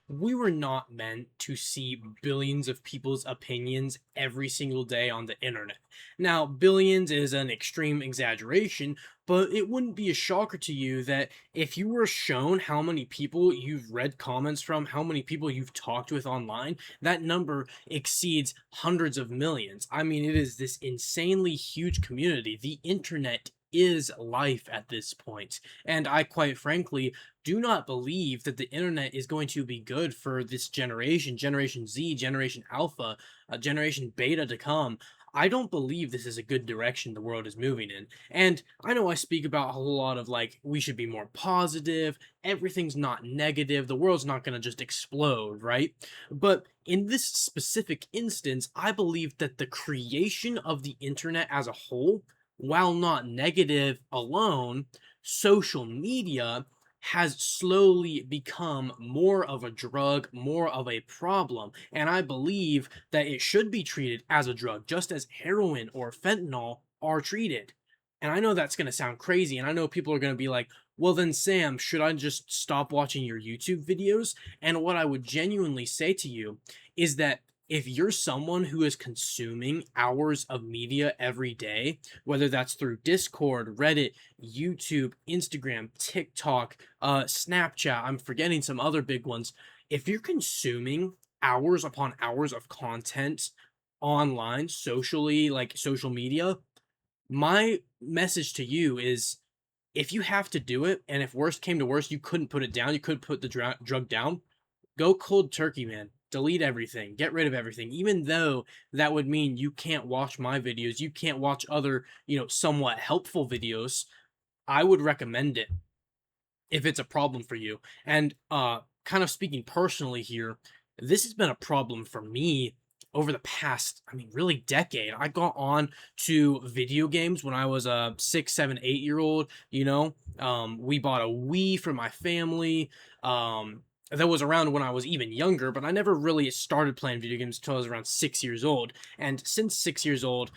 we were not meant to see billions of people's opinions every single day on the internet. Now, billions is an extreme exaggeration, but it wouldn't be a shocker to you that if you were shown how many people you've read comments from, how many people you've talked with online, that number exceeds hundreds of millions. I mean, it is this insanely huge community. The internet is life at this point. And I quite frankly do not believe that the internet is going to be good for this generation, Generation Z, Generation Alpha, Generation Beta to come. I don't believe this is a good direction the world is moving in. And I know I speak about a whole lot of like, we should be more positive, everything's not negative, the world's not going to just explode, right? But in this specific instance, I believe that the creation of the internet as a whole, while not negative alone, social media has slowly become more of a drug, more of a problem. And I believe that it should be treated as a drug, just as heroin or fentanyl are treated. And I know that's going to sound crazy. And I know people are going to be like, well, then, Sam, should I just stop watching your YouTube videos? And what I would genuinely say to you is that if you're someone who is consuming hours of media every day, whether that's through Discord, Reddit, YouTube, Instagram, TikTok, Snapchat, I'm forgetting some other big ones. If you're consuming hours upon hours of content online, socially, like social media, my message to you is if you have to do it, and if worst came to worst, you couldn't put it down, you could put the drug down, go cold turkey, man. Delete everything. Get rid of everything. Even though that would mean you can't watch my videos, you can't watch other, somewhat helpful videos, I would recommend it if it's a problem for you. And kind of speaking personally here, this has been a problem for me over the past, I mean, really decade. I got on to video games when I was a 6, 7, 8 year old. We bought a Wii for my family. That was around when I was even younger, but I never really started playing video games until I was around 6 years old. And since 6 years old,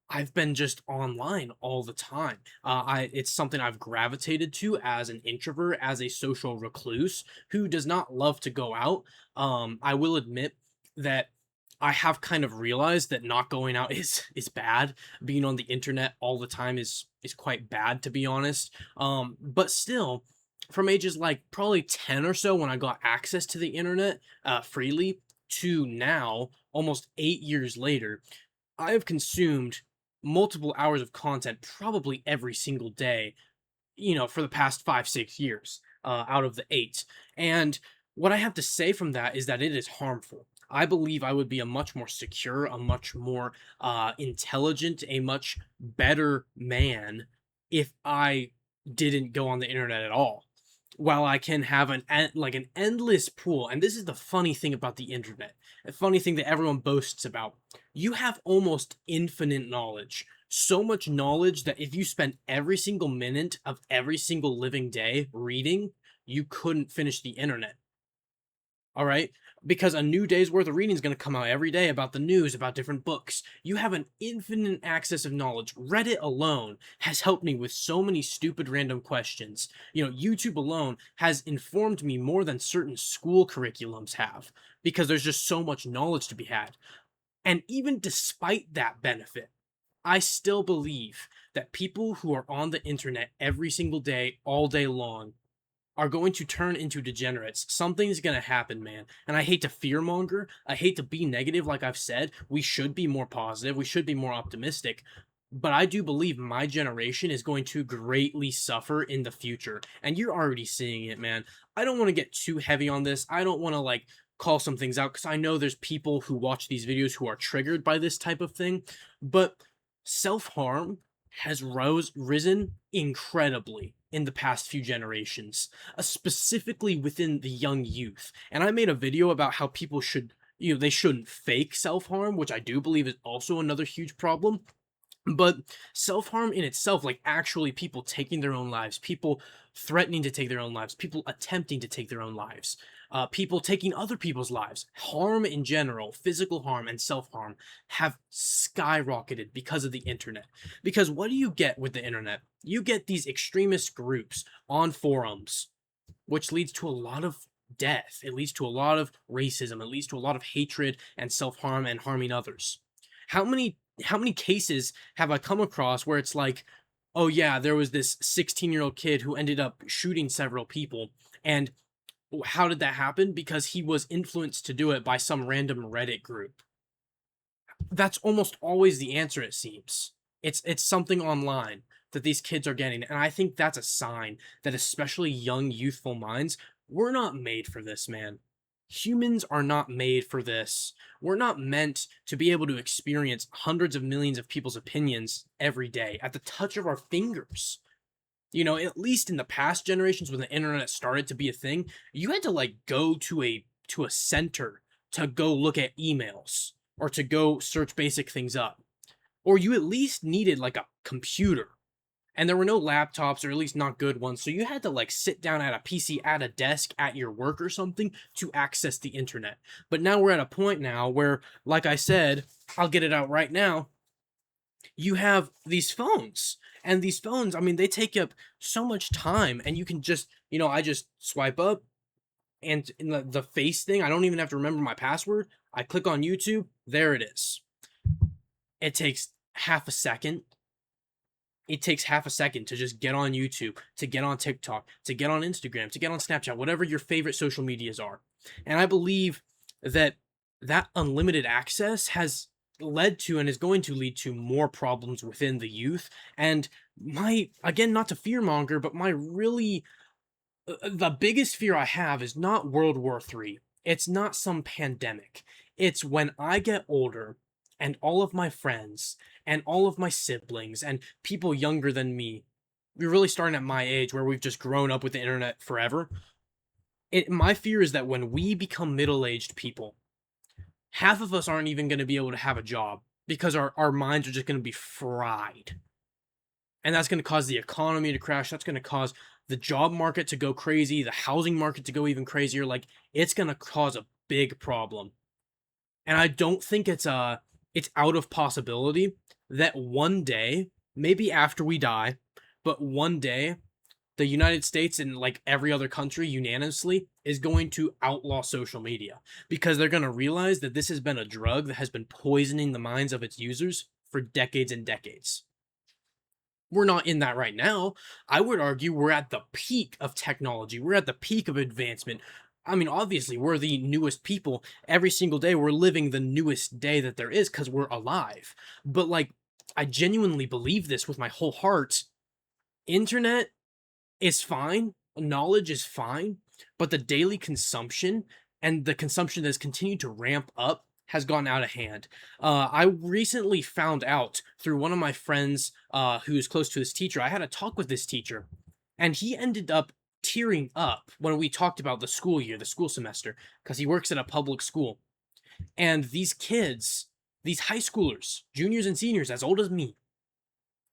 I've been just online all the time. It's something I've gravitated to as an introvert, as a social recluse who does not love to go out. I will admit that I have kind of realized that not going out is bad. Being on the internet all the time is quite bad, to be honest. But still, from ages like probably 10 or so when I got access to the internet freely to now, almost 8 years later, I have consumed multiple hours of content probably every single day, for the past 5, 6 years out of the eight. And what I have to say from that is that it is harmful. I believe I would be a much more secure, a much more intelligent, a much better man if I didn't go on the internet at all. While I can have an endless pool, and this is the funny thing about the internet, a funny thing that everyone boasts about, you have almost infinite knowledge. So much knowledge that if you spent every single minute of every single living day reading, you couldn't finish the internet. All right? Because a new day's worth of reading is going to come out every day about the news, about different books. You have an infinite access of knowledge. Reddit alone has helped me with so many stupid random questions. YouTube alone has informed me more than certain school curriculums have because there's just so much knowledge to be had. And even despite that benefit, I still believe that people who are on the internet every single day, all day long, are going to turn into degenerates. Something's going to happen, man. And I hate to fearmonger. I hate to be negative, like I've said. We should be more positive. We should be more optimistic. But I do believe my generation is going to greatly suffer in the future. And you're already seeing it, man. I don't want to get too heavy on this. I don't want to, like, call some things out because I know there's people who watch these videos who are triggered by this type of thing. But self harm has risen incredibly in the past few generations, specifically within the young youth. And I made a video about how people should, they shouldn't fake self harm, which I do believe is also another huge problem. But self harm in itself, like actually people taking their own lives, people threatening to take their own lives, people attempting to take their own lives, people taking other people's lives, harm in general, physical harm and self harm have skyrocketed because of the internet. Because what do you get with the internet? You get these extremist groups on forums, which leads to a lot of death. It leads to a lot of racism. It leads to a lot of hatred and self-harm and harming others. How many cases have I come across where it's like, oh yeah, there was this 16-year-old kid who ended up shooting several people, and how did that happen? Because he was influenced to do it by some random Reddit group. That's almost always the answer, it seems. It's something online that these kids are getting, and I think that's a sign that especially young, youthful minds, we're not made for this, man. Humans are not made for this. We're not meant to be able to experience hundreds of millions of people's opinions every day at the touch of our fingers. At least in the past generations when the internet started to be a thing, you had to like go to a center to go look at emails or to go search basic things up. Or you at least needed like a computer. And there were no laptops, or at least not good ones, so you had to like sit down at a PC at a desk at your work or something to access the internet. But now we're at a point now where, like I said, I'll get it out right now, you have these phones. And these phones, I mean, they take up so much time, and you can just, I just swipe up, and in the face thing, I don't even have to remember my password. I click on YouTube, there it is. It takes half a second. It takes half a second to just get on YouTube, to get on TikTok, to get on Instagram, to get on Snapchat, whatever your favorite social medias are. And I believe that that unlimited access has led to and is going to lead to more problems within the youth. And again, not to fearmonger, but the biggest fear I have is not World War III. It's not some pandemic. It's when I get older and all of my friends and all of my siblings and people younger than me, we're really starting at my age where we've just grown up with the internet forever. My fear is that when we become middle-aged people, half of us aren't even going to be able to have a job because our minds are just going to be fried. And that's going to cause the economy to crash. That's going to cause the job market to go crazy, the housing market to go even crazier. Like, it's going to cause a big problem. And I don't think it's out of possibility that one day, maybe after we die, but one day, the United States and like every other country unanimously is going to outlaw social media because they're going to realize that this has been a drug that has been poisoning the minds of its users for decades and decades. We're not in that right now. I would argue we're at the peak of technology. We're at the peak of advancement. I mean, obviously, we're the newest people. Every single day, we're living the newest day that there is because we're alive. But, like, I genuinely believe this with my whole heart. Internet is fine. Knowledge is fine. But the daily consumption and the consumption that has continued to ramp up has gone out of hand. I recently found out through one of my friends who's close to this teacher. I had a talk with this teacher, and he ended up tearing up when we talked about the school year, the school semester, because he works at a public school. And these kids, these high schoolers, juniors and seniors, as old as me,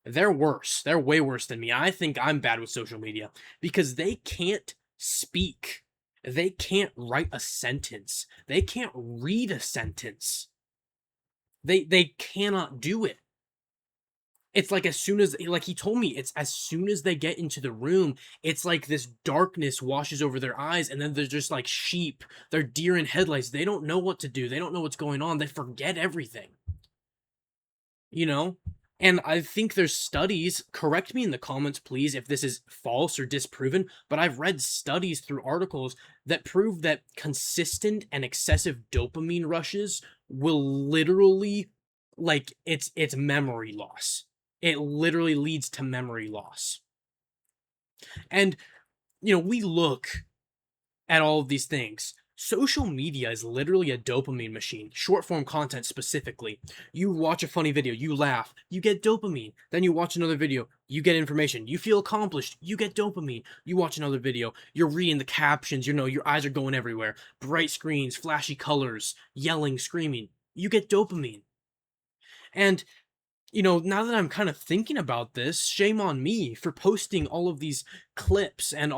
they're worse. They're way worse than me. I think I'm bad with social media because they can't speak. They can't write a sentence. They can't read a sentence. They cannot do it. It's like as soon as, like he told me, it's as soon as they get into the room, it's like this darkness washes over their eyes, and then they're just like sheep. They're deer in headlights. They don't know what to do. They don't know what's going on. They forget everything. You know? And I think there's studies, correct me in the comments, please, if this is false or disproven, but I've read studies through articles that prove that consistent and excessive dopamine rushes will literally, like, it's memory loss. It literally leads to memory loss. And, we look at all of these things. Social media is literally a dopamine machine, short form content specifically. You watch a funny video, you laugh, you get dopamine. Then you watch another video, you get information, you feel accomplished, you get dopamine. You watch another video, you're reading the captions, your eyes are going everywhere. Bright screens, flashy colors, yelling, screaming. You get dopamine. And now that I'm kind of thinking about this, shame on me for posting all of these clips and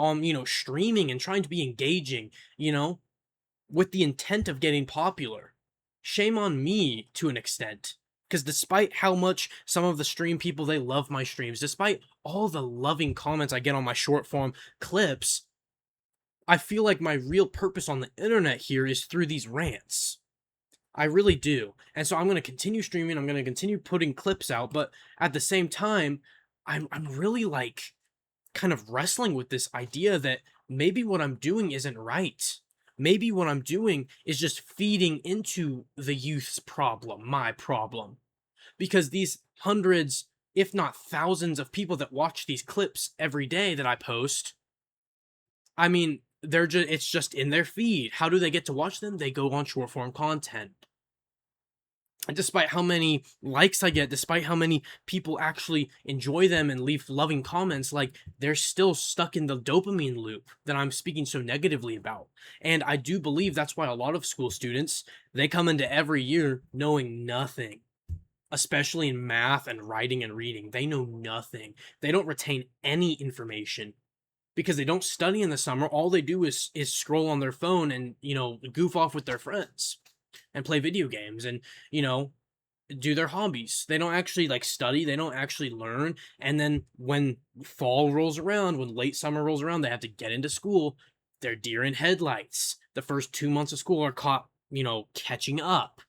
streaming and trying to be engaging, with the intent of getting popular. Shame on me to an extent. Because despite how much some of the stream people, they love my streams, despite all the loving comments I get on my short form clips, I feel like my real purpose on the internet here is through these rants. I really do. And so I'm going to continue streaming, I'm going to continue putting clips out, but at the same time, I'm really like kind of wrestling with this idea that maybe what I'm doing isn't right. Maybe what I'm doing is just feeding into the youth's problem, my problem. Because these hundreds, if not thousands of people that watch these clips every day that I post, I mean, they're just it's just in their feed. How do they get to watch them? They go on short form content. And despite how many likes I get, despite how many people actually enjoy them and leave loving comments, like they're still stuck in the dopamine loop that I'm speaking so negatively about. And I do believe that's why a lot of school students, they come into every year knowing nothing, especially in math and writing and reading. They know nothing. They don't retain any information because they don't study in the summer. All they do is scroll on their phone and, goof off with their friends and play video games and, you know, do their hobbies. They don't actually like study, they don't actually learn. And then when fall rolls around, when late summer rolls around, they have to get into school. They're deer in headlights. The first 2 months of school are caught, catching up,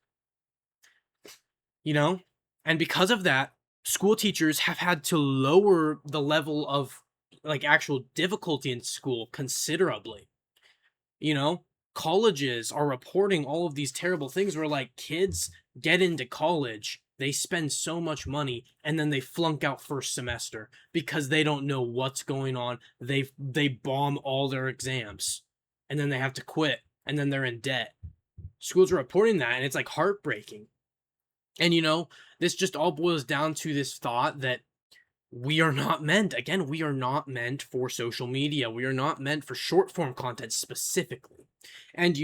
you know? And because of that, school teachers have had to lower the level of like actual difficulty in school considerably. You know, colleges are reporting all of these terrible things where like kids get into college, they spend so much money and then they flunk out first semester because they don't know what's going on. They bomb all their exams and then they have to quit and then they're in debt. Schools are reporting that and it's like heartbreaking. And this just all boils down to this thought that we are not meant for social media. We are not meant for short form content specifically. And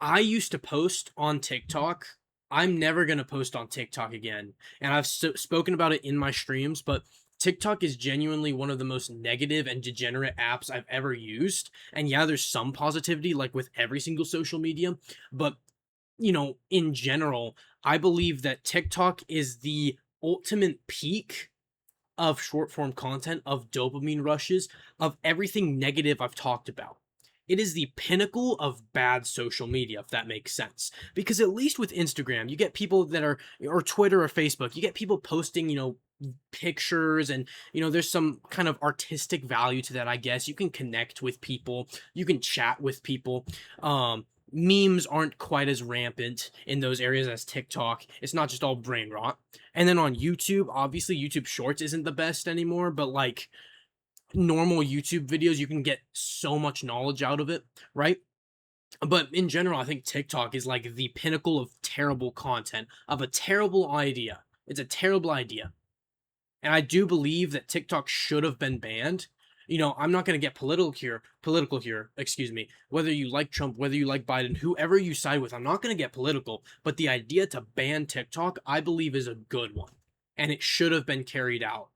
I used to post on TikTok. I'm never going to post on TikTok again. And I've spoken about it in my streams, but TikTok is genuinely one of the most negative and degenerate apps I've ever used. And yeah, there's some positivity like with every single social media, but in general, I believe that TikTok is the ultimate peak of short form content, of dopamine rushes, of everything negative I've talked about. It is the pinnacle of bad social media, if that makes sense. Because at least with Instagram, you get people that are, or Twitter or Facebook, you get people posting, pictures and, there's some kind of artistic value to that, I guess. You can connect with people, you can chat with people. Memes aren't quite as rampant in those areas as TikTok. It's not just all brain rot. And then on YouTube, obviously YouTube Shorts isn't the best anymore, but like normal YouTube videos, you can get so much knowledge out of it, right? But in general, I think TikTok is like the pinnacle of terrible content, of a terrible idea. It's a terrible idea. And I do believe that TikTok should have been banned. I'm not going to get political here, excuse me. Whether you like Trump, whether you like Biden, whoever you side with, I'm not going to get political, but the idea to ban TikTok, I believe is a good one. And it should have been carried out.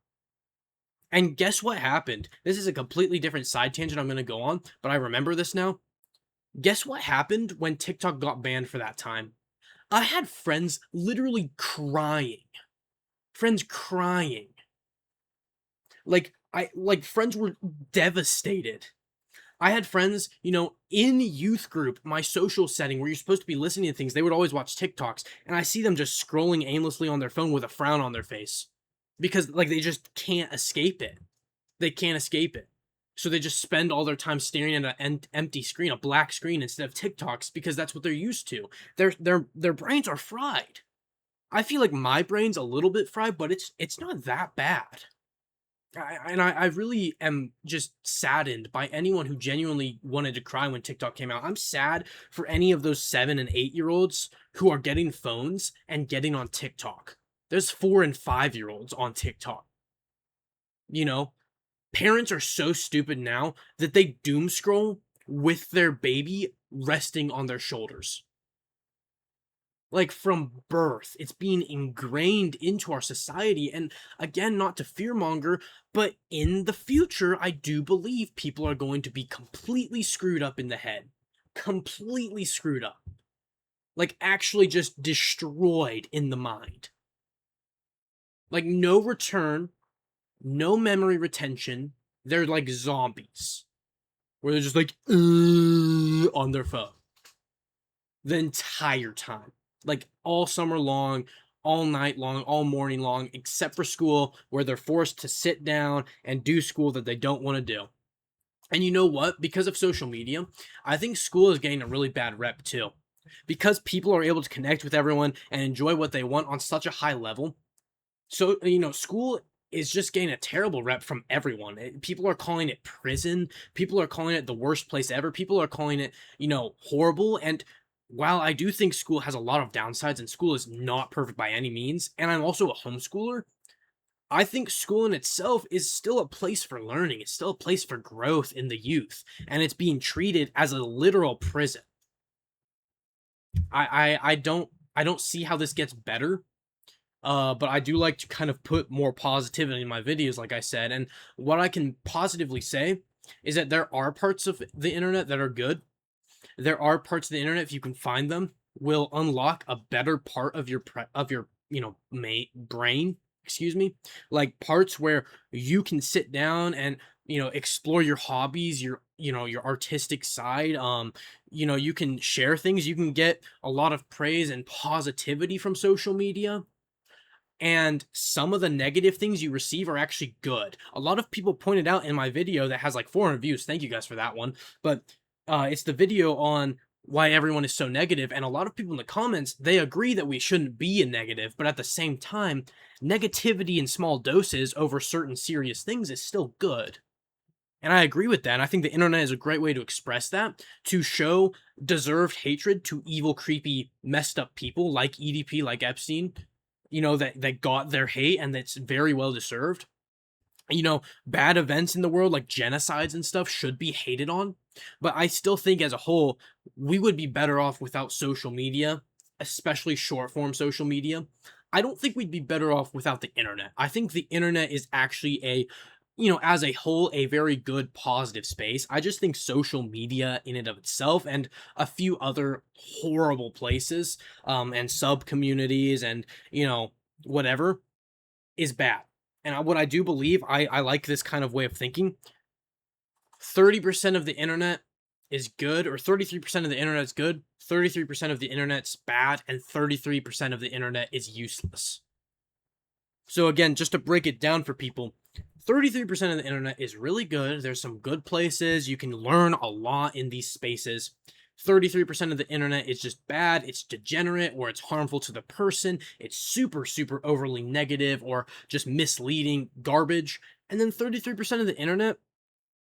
And guess what happened? This is a completely different side tangent I'm going to go on, but I remember this now. Guess what happened when TikTok got banned for that time? I had friends literally crying. Friends crying. Like friends were devastated. I had friends, in youth group, my social setting where you're supposed to be listening to things, they would always watch TikToks, and I see them just scrolling aimlessly on their phone with a frown on their face because like they just can't escape it. They can't escape it. So they just spend all their time staring at an empty screen, a black screen instead of TikToks because that's what they're used to. Their brains are fried. I feel like my brain's a little bit fried, but it's not that bad. I really am just saddened by anyone who genuinely wanted to cry when TikTok came out. I'm sad for any of those 7 and 8 year olds who are getting phones and getting on TikTok. There's 4 and 5 year olds on TikTok. Parents are so stupid now that they doom scroll with their baby resting on their shoulders. Like from birth, it's being ingrained into our society. And again, not to fearmonger, but in the future, I do believe people are going to be completely screwed up in the head. Completely screwed up. Like actually just destroyed in the mind. Like no return, no memory retention. They're like zombies. where they're just like on their phone the entire time, like all summer long, all night long, all morning long, except for school, where they're forced to sit down and do school that they don't want to do. And you know what? Because of social media, I think school is getting a really bad rep too. Because people are able to connect with everyone and enjoy what they want on such a high level. So, school is just getting a terrible rep from everyone. People are calling it prison. People are calling it the worst place ever. People are calling it, horrible. And while I do think school has a lot of downsides and school is not perfect by any means, and I'm also a homeschooler, I think school in itself is still a place for learning. It's still a place for growth in the youth, and it's being treated as a literal prison. I don't see how this gets better. But I do like to kind of put more positivity in my videos, like I said. And what I can positively say is that there are parts of the internet that are good. There are parts of the internet, if you can find them, will unlock a better part of your brain. Excuse me, like parts where you can sit down and explore your hobbies, your artistic side. You can share things. You can get a lot of praise and positivity from social media, and some of the negative things you receive are actually good. A lot of people pointed out in my video that has like 400 views. Thank you guys for that one. But it's the video on why everyone is so negative, and a lot of people in the comments, they agree that we shouldn't be a negative, but at the same time, negativity in small doses over certain serious things is still good. And I agree with that. And I think the internet is a great way to express that, to show deserved hatred to evil, creepy, messed up people like EDP, like Epstein, that got their hate, and that's very well deserved. Bad events in the world like genocides and stuff should be hated on. But I still think as a whole, we would be better off without social media, especially short form social media. I don't think we'd be better off without the internet. I think the internet is actually as a whole, a very good positive space. I just think social media in and of itself, and a few other horrible places, and sub communities, and whatever, is bad. And what I do believe, I like this kind of way of thinking. 30% of the internet is good, or 33% of the internet is good, 33% of the internet's bad, and 33% of the internet is useless. So again, just to break it down for people, 33% of the internet is really good. There's some good places. You can learn a lot in these spaces. 33% of the internet is just bad. It's degenerate, or it's harmful to the person. It's super, super overly negative or just misleading garbage. And then 33% of the internet,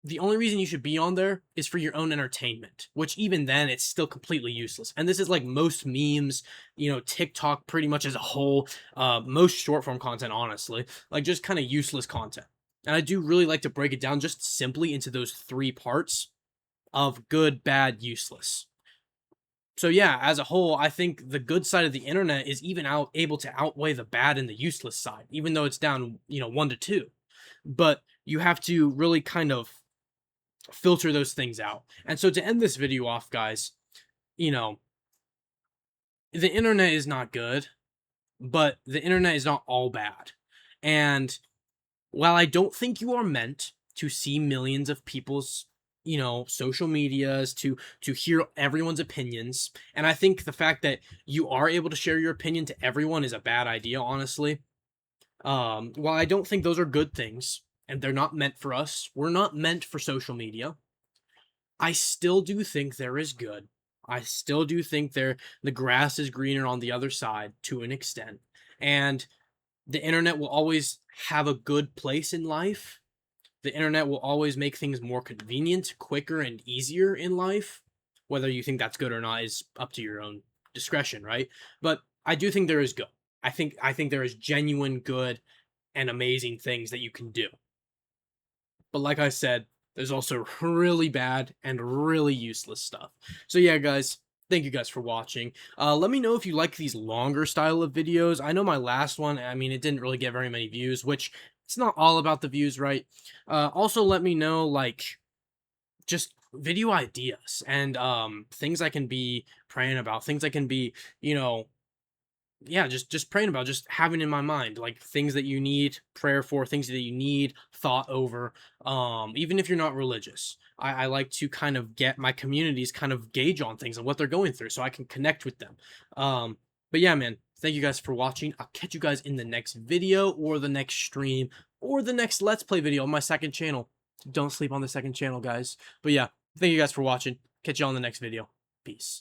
the only reason you should be on there is for your own entertainment, which even then it's still completely useless. And this is like most memes, TikTok pretty much as a whole, most short form content, honestly, like just kind of useless content. And I do really like to break it down just simply into those three parts of good, bad, useless. So yeah, as a whole, I think the good side of the internet is even able to outweigh the bad and the useless side, even though it's down, 1 to 2. But you have to really kind of filter those things out. And so to end this video off, guys, the internet is not good, but the internet is not all bad. And while I don't think you are meant to see millions of people's, social medias, to hear everyone's opinions, and I think the fact that you are able to share your opinion to everyone is a bad idea, honestly. While I don't think those are good things, and they're not meant for us, we're not meant for social media, I still do think there is good. I still do think the grass is greener on the other side to an extent. And the internet will always have a good place in life. The internet will always make things more convenient, quicker, and easier in life. Whether you think that's good or not is up to your own discretion, right? But I do think there is good. I think there is genuine good and amazing things that you can do. But like I said, there's also really bad and really useless stuff. So yeah, guys, thank you guys for watching. Let me know if you like these longer style of videos. I know my last one, I mean, it didn't really get very many views, which it's not all about the views, right? Also, let me know, like, just video ideas and things I can be praying about, things I can be, yeah, just praying about, just having in my mind, like, things that you need prayer for, things that you need thought over, even if you're not religious. I like to kind of get my communities kind of gauge on things and what they're going through so I can connect with them. But yeah, man, thank you guys for watching. I'll catch you guys in the next video or the next stream or the next Let's Play video on my second channel. Don't sleep on the second channel, guys. But yeah, thank you guys for watching. Catch you on the next video. Peace.